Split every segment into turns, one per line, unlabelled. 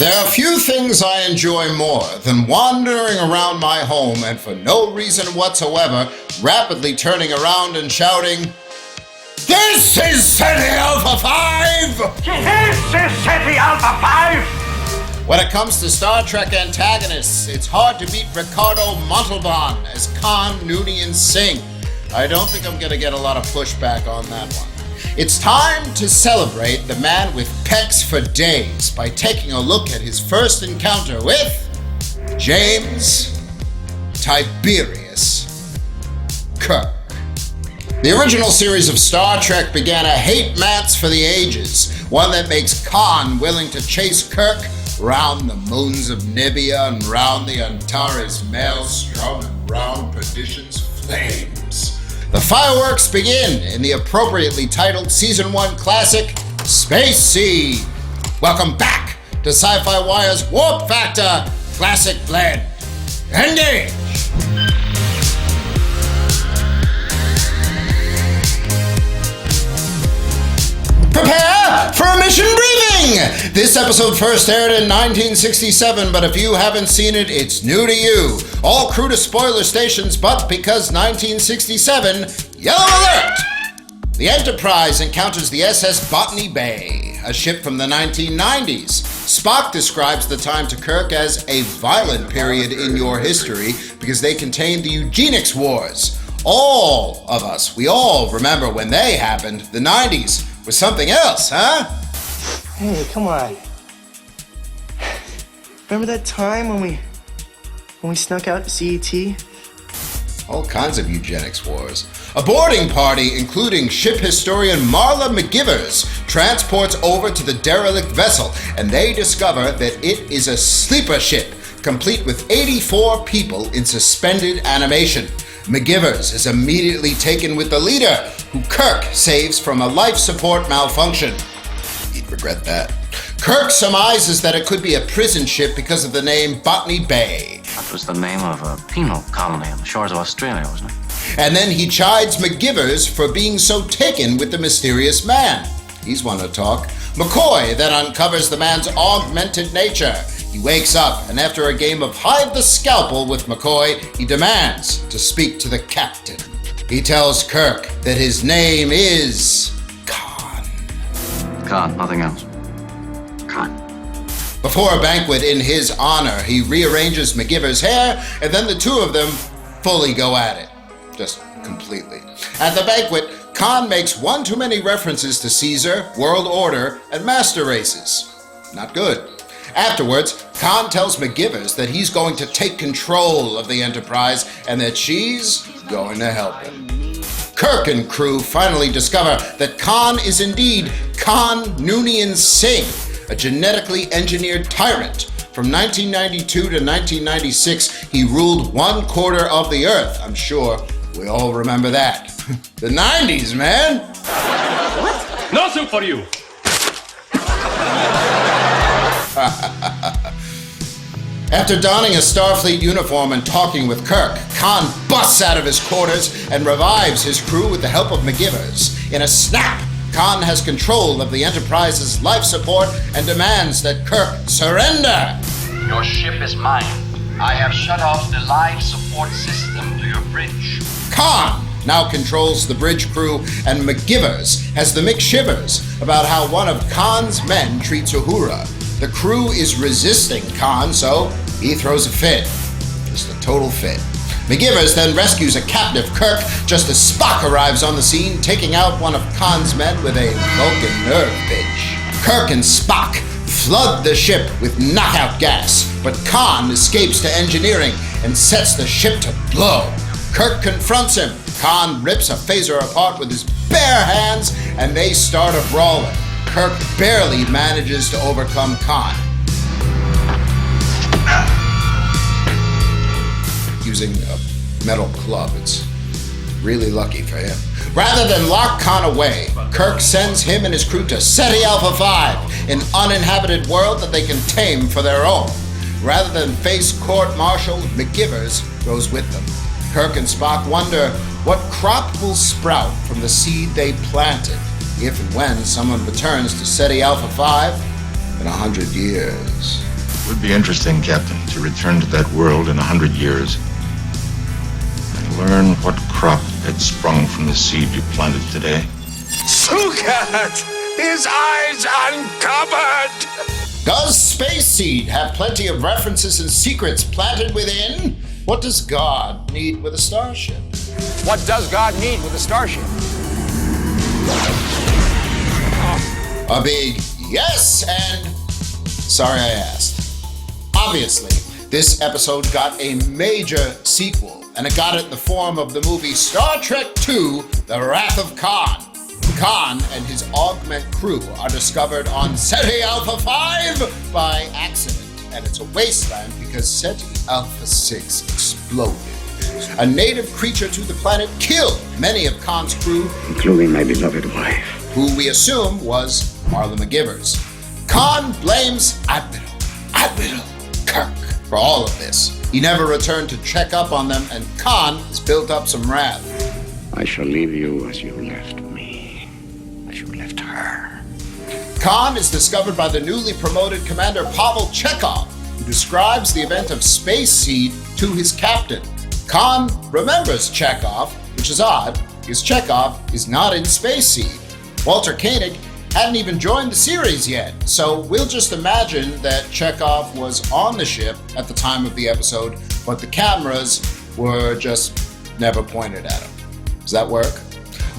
There are few things I enjoy more than wandering around my home and for no reason whatsoever, rapidly turning around and shouting, "This is SYFY Alpha 5!
This is SYFY Alpha 5!
When it comes to Star Trek antagonists, it's hard to beat Ricardo Montalban as Khan Noonien Singh. I don't think I'm going to get a lot of pushback on that one. It's time to celebrate the man with pecs for days by taking a look at his first encounter with James Tiberius Kirk. The original series of Star Trek began a hate match for the ages, one that makes Khan willing to chase Kirk round the Moons of Nibia and round the Antares Maelstrom and round perdition's flames. The fireworks begin in the appropriately titled Season 1 classic, Space Sea. Welcome back to SYFY WIRE's Warp Factor Classic Blend. Engage! Prepare for a mission briefing! This episode first aired in 1967, but if you haven't seen it, it's new to you. All crew to spoiler stations, but because 1967, yellow alert! The Enterprise encounters the SS Botany Bay, a ship from the 1990s. Spock describes the time to Kirk as a violent period in your history because they contained the Eugenics Wars. All of us, we all remember when they happened. The 90s was something else, huh?
Hey, come on. Remember that time when we snuck out to CET?
All kinds of eugenics wars. A boarding party, including ship historian Marla McGivers, transports over to the derelict vessel, and they discover that it is a sleeper ship, complete with 84 people in suspended animation. McGivers is immediately taken with the leader, who Kirk saves from a life support malfunction. He'd regret that. Kirk surmises that it could be a prison ship because of the name Botany Bay.
That was the name of a penal colony on the shores of Australia, wasn't it?
And then he chides McGivers for being so taken with the mysterious man. He's one to talk. McCoy then uncovers the man's augmented nature. He wakes up, and after a game of hide the scalpel with McCoy, he demands to speak to the captain. He tells Kirk that his name is Khan.
Khan, nothing else. Khan.
Before a banquet in his honor, he rearranges McGivers' hair, and then the two of them fully go at it. Just completely. At the banquet, Khan makes one too many references to Caesar, World Order, and Master Races. Not good. Afterwards, Khan tells McGivers that he's going to take control of the Enterprise and that she's going to help him. Kirk and crew finally discover that Khan is indeed Khan Noonien Singh, a genetically engineered tyrant. From 1992 to 1996, he ruled 1/4 of the Earth. I'm sure we all remember that. The 90s, man!
What? No soup for you!
After donning a Starfleet uniform and talking with Kirk, Khan busts out of his quarters and revives his crew with the help of McGivers. In a snap, Khan has control of the Enterprise's life support and demands that Kirk surrender.
Your ship is mine. I have shut off the life support system to your bridge.
Khan now controls the bridge crew, and McGivers has the McShivers about how one of Khan's men treats Uhura. The crew is resisting Khan, so he throws a fit. Just a total fit. McGivers then rescues a captive Kirk just as Spock arrives on the scene, taking out one of Khan's men with a Vulcan nerve pinch. Kirk and Spock flood the ship with knockout gas, but Khan escapes to engineering and sets the ship to blow. Kirk confronts him. Khan rips a phaser apart with his bare hands, and they start a brawling. Kirk barely manages to overcome Khan, using a metal club. It's really lucky for him. Rather than lock Khan away, Kirk sends him and his crew to SETI Alpha 5, an uninhabited world that they can tame for their own. Rather than face court-martial, McGivers goes with them. Kirk and Spock wonder what crop will sprout from the seed they planted if and when someone returns to SETI Alpha 5 in 100 years.
Would be interesting, Captain, to return to that world in 100 years and learn what crop had sprung from the seed you planted today.
Sukat! His eyes uncovered!
Does Space Seed have plenty of references and secrets planted within? What does God need with a starship?
What does God need with a starship?
A big yes, and sorry I asked. Obviously, this episode got a major sequel, and it got it in the form of the movie Star Trek II: The Wrath of Khan. Khan and his augment crew are discovered on SYFY Alpha 5 by accident, and it's a wasteland because SYFY Alpha 6 exploded. A native creature to the planet killed many of Khan's crew,
including my beloved wife,
who we assume was Marla McGivers. Khan blames Admiral Kirk for all of this. He never returned to check up on them, and Khan has built up some wrath.
I shall leave you as you left me, as you left her.
Khan is discovered by the newly promoted Commander Pavel Chekhov, who describes the event of Space Seed to his captain. Khan remembers Chekhov, which is odd, because Chekhov is not in Space Seed. Walter Koenig hadn't even joined the series yet, so we'll just imagine that Chekhov was on the ship at the time of the episode, but the cameras were just never pointed at him. Does that work?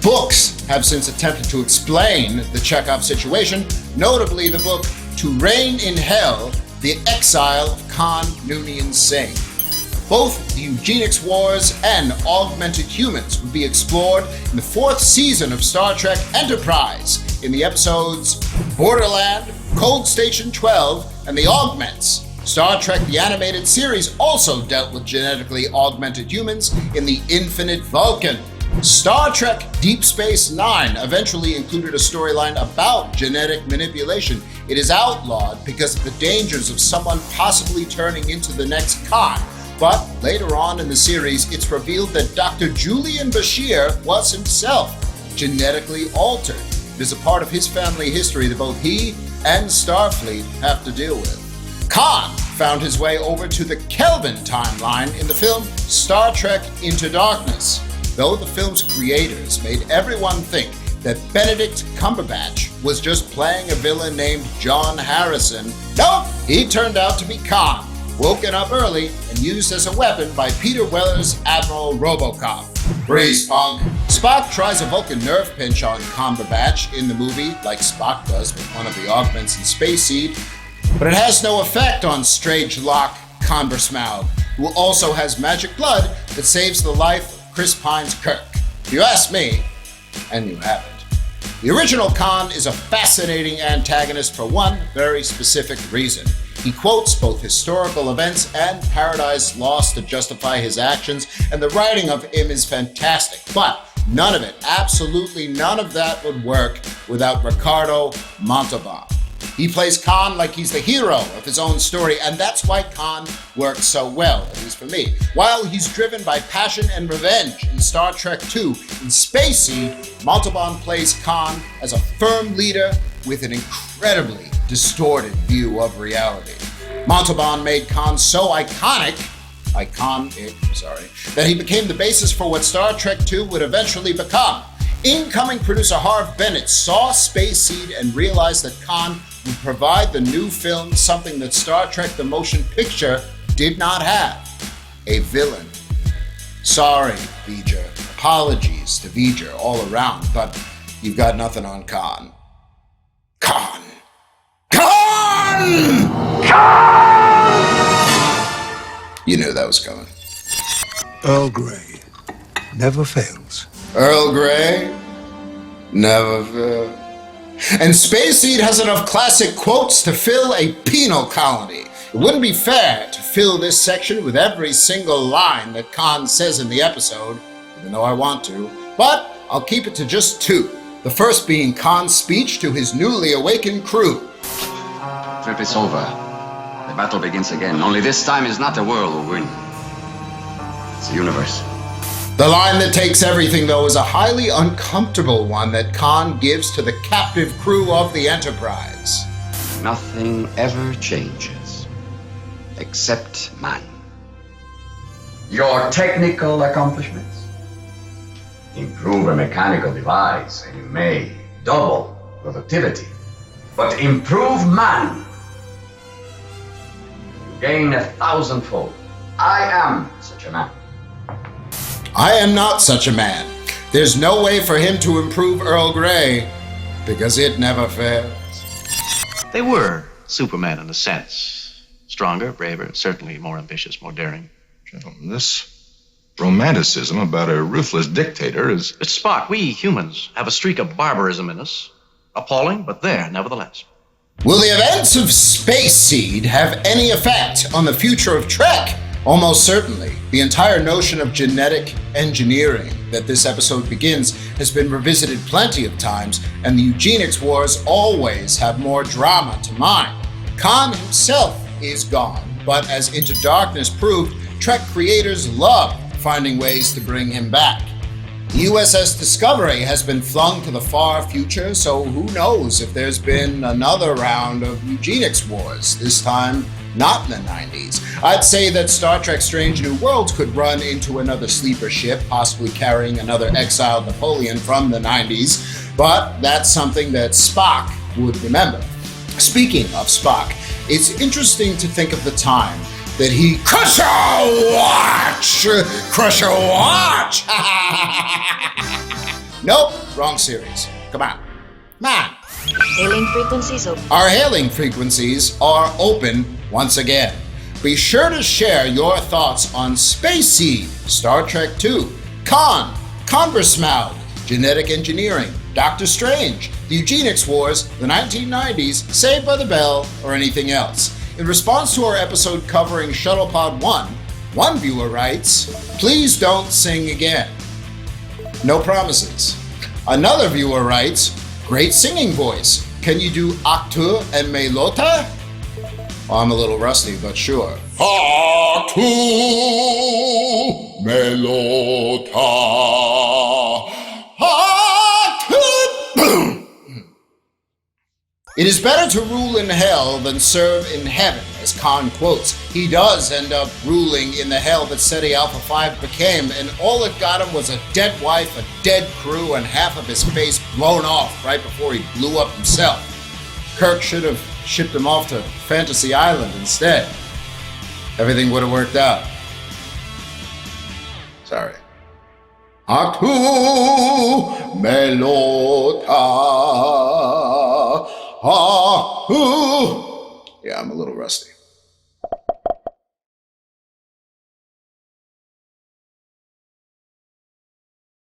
Books have since attempted to explain the Chekhov situation, notably the book To Reign in Hell, The Exile of Khan Noonien Singh. Both the eugenics wars and augmented humans would be explored in the 4th season of Star Trek Enterprise in the episodes Borderland, Cold Station 12, and The Augments. Star Trek the Animated Series also dealt with genetically augmented humans in The Infinite Vulcan. Star Trek Deep Space Nine eventually included a storyline about genetic manipulation. It is outlawed because of the dangers of someone possibly turning into the next Khan. But later on in the series, it's revealed that Dr. Julian Bashir was himself genetically altered. It is a part of his family history that both he and Starfleet have to deal with. Khan found his way over to the Kelvin timeline in the film Star Trek Into Darkness. Though the film's creators made everyone think that Benedict Cumberbatch was just playing a villain named John Harrison, nope, he turned out to be Khan, woken up early and used as a weapon by Peter Weller's Admiral Robocop. Breeze punk. Spock tries a Vulcan nerve pinch on Cumberbatch in the movie, like Spock does with one of the augments in Space Seed, but it has no effect on Strangelock Conversmaug, who also has magic blood that saves the life of Chris Pine's Kirk. If you ask me, and you haven't. The original Khan is a fascinating antagonist for one very specific reason. He quotes both historical events and Paradise Lost to justify his actions, and the writing of him is fantastic. But none of it, absolutely none of that would work without Ricardo Montalban. He plays Khan like he's the hero of his own story, and that's why Khan works so well, at least for me. While he's driven by passion and revenge in Star Trek II, in Space Seed, Montalban plays Khan as a firm leader with an incredibly distorted view of reality. Montalban made Khan so iconic, that he became the basis for what Star Trek II would eventually become. Incoming producer Harv Bennett saw Space Seed and realized that Khan would provide the new film something that Star Trek the Motion Picture did not have: a villain. Sorry, V'ger. Apologies to V'ger all around, but you've got nothing on Khan. Khan! You knew that was coming.
Earl Grey never fails.
Earl Grey never fails. And Space Seed has enough classic quotes to fill a penal colony. It wouldn't be fair to fill this section with every single line that Khan says in the episode, even though I want to, but I'll keep it to just two. The first being Khan's speech to his newly awakened crew.
Trip is over. The battle begins again. Only this time is not the world who win. It's the universe.
The line that takes everything, though, is a highly uncomfortable one that Khan gives to the captive crew of the Enterprise.
Nothing ever changes. except man. Your technical accomplishments? Improve a mechanical device and you may double productivity. But improve man, you gain 1,000-fold. I am such a man.
I am not such a man. There's no way for him to improve Earl Grey, because it never fails.
They were Superman in a sense. Stronger, braver, certainly more ambitious, more daring.
Gentlemen, this romanticism about a ruthless dictator is...
Mr. Spock, we humans have a streak of barbarism in us. Appalling, but there, nevertheless.
Will the events of Space Seed have any effect on the future of Trek? Almost certainly. The entire notion of genetic engineering that this episode begins has been revisited plenty of times, and the eugenics wars always have more drama to mine. Khan himself is gone, but as Into Darkness proved, Trek creators love finding ways to bring him back. The USS Discovery has been flung to the far future, so who knows if there's been another round of eugenics wars, this time not in the 90s. I'd say that Star Trek Strange New Worlds could run into another sleeper ship, possibly carrying another exiled Napoleon from the 90s, but that's something that Spock would remember. Speaking of Spock, it's interesting to think of the time that he crush a watch. Nope, wrong series. Come on.
Hailing frequencies open.
Our hailing frequencies are open once again. Be sure to share your thoughts on Space Seed, Star Trek II, Khan, Conversmouth, genetic engineering, Doctor Strange, the eugenics wars, the 1990s, Saved by the Bell, or anything else. In response to our episode covering Shuttlepod 1, one viewer writes, "Please don't sing again." No promises. Another viewer writes, "Great singing voice. Can you do Actu and Melota?" Well, I'm a little rusty, but sure. Actu Melota. Actu. It is better to rule in hell than serve in heaven, as Khan quotes. He does end up ruling in the hell that SETI Alpha 5 became, and all it got him was a dead wife, a dead crew, and half of his face blown off right before he blew up himself. Kirk should have shipped him off to Fantasy Island instead. Everything would have worked out. Sorry. Actu Melota. Yeah, I'm a little rusty.